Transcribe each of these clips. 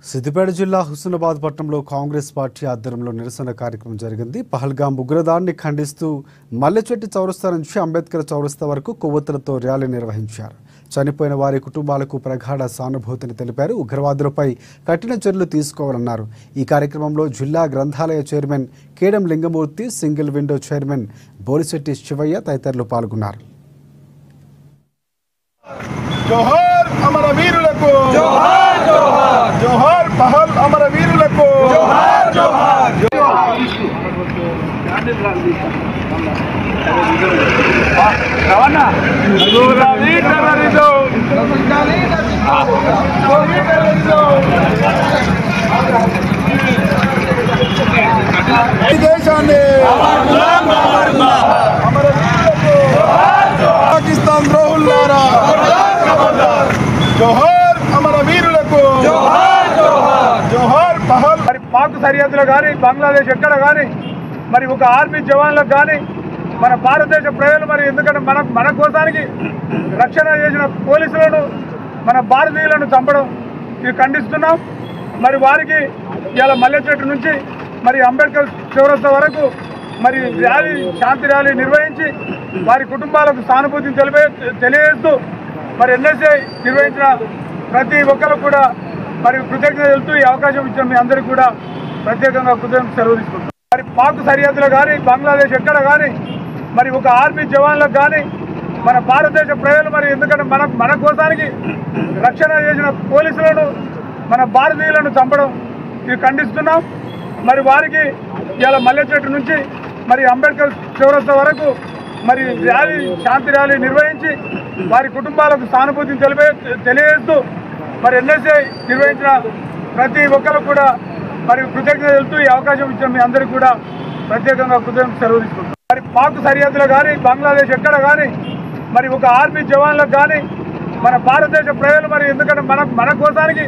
సిద్దిపేట జిల్లా హుస్నాబాద్ పట్టణంలో కాంగ్రెస్ పార్టీ ఆధ్వర్యంలో నిరసన కార్యక్రమం జరిగింది. పహల్గాం ఉగ్రదాడిని ఖండిస్తూ మల్లెచెట్టు చౌరస్తా నుంచి అంబేద్కర్ చౌరస్తా వరకు కొవ్వొత్తులతో ర్యాలీ నిర్వహించారు. చనిపోయిన వారి కుటుంబాలకు ప్రగాఢ సానుభూతిని తెలిపారు. ఉగ్రవాదులపై కఠిన చర్యలు తీసుకోవాలన్నారు. ఈ కార్యక్రమంలో జిల్లా గ్రంథాలయ chairman Kedam Lingamurthy, single window chairman Bolishetti Shivaiah తదితరులు పాల్గొన్నారు. జోహార్ అమరవీరులకు జోహార్ జోహార్ జోహార్ పహల్ అమరవీరులకు జోహార్ జోహార్ రవాణా గులాబీ టెర్రరిజం ఈ దేశాన్ని పాకిస్తాన్ ద్రోహులారా జోహార్ అమరవీరులకు జోహార్ జోహార్ జోహార్ పహల్. మరి పాక్ సరిహద్దులో కానీ బంగ్లాదేశ్ ఎక్కడ కానీ మరి ఒక ఆర్మీ జవాన్లకు కానీ మన భారతదేశ ప్రజలు మరి ఎందుకంటే మన కోసానికి రక్షణ చేసిన పోలీసులను మన భారతీయులను చంపడం ఇది ఖండిస్తున్నాం. మరి వారికి ఇవాళ మల్లెచెట్టు నుంచి మరి అంబేద్కర్ చౌరస్తా వరకు మరి ర్యాలీ, శాంతి ర్యాలీ నిర్వహించి వారి కుటుంబాలకు సానుభూతిని తెలియజేస్తూ మరి ఎన్ఎస్ఏ నిర్వహించిన ప్రతి ఒక్కరు కూడా మరి కృతజ్ఞత తెలుపుతూ ఈ అవకాశం ఇచ్చిన మీ అందరికీ కూడా ప్రత్యేకంగా కృతజ్ఞత సెలవు తీసుకుంటాం. మరి పాక్ సరిహద్దులో కానీ బంగ్లాదేశ్ ఎక్కడ కానీ మరి ఒక ఆర్మీ జవాన్లకు కానీ మన భారతదేశ ప్రజలు మరి ఎందుకంటే మన కోసానికి రక్షణ చేసిన పోలీసులను మన భారతీయులను చంపడం ఇది ఖండిస్తున్నాం. మరి వారికి ఇవాళ మల్లెచెట్టు నుంచి మరి అంబేద్కర్ చౌరస్తా వరకు మరి ర్యాలీ, శాంతి ర్యాలీ నిర్వహించి వారి కుటుంబాలకు సానుభూతిని తెలియజేస్తూ మరి ఎన్ఎస్ఏ నిర్వహించిన ప్రతి ఒక్కరు కూడా మరి కృతజ్ఞత తెలుపుతూ ఈ అవకాశం ఇచ్చిన మీ అందరికీ కూడా ప్రత్యేకంగా కృతజ్ఞత సెలవు తీసుకుంటాం. మరి పాక్ సరిహద్దులో కానీ బంగ్లాదేశ్ ఎక్కడ కానీ మరి ఒక ఆర్మీ జవాన్లకు కానీ మన భారతదేశ ప్రజలు మరి ఎందుకంటే మన కోసానికి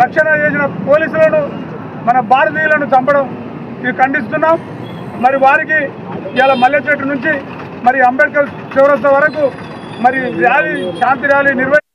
రక్షణ చేసిన పోలీసులను మన భారతీయులను చంపడం ఇది ఖండిస్తున్నాం. మరి వారికి ఇవాళ మల్లెచెట్టు నుంచి మరి అంబేద్కర్ చౌరస్తా వరకు మరి ర్యాలీ, శాంతి ర్యాలీ నిర్వహించి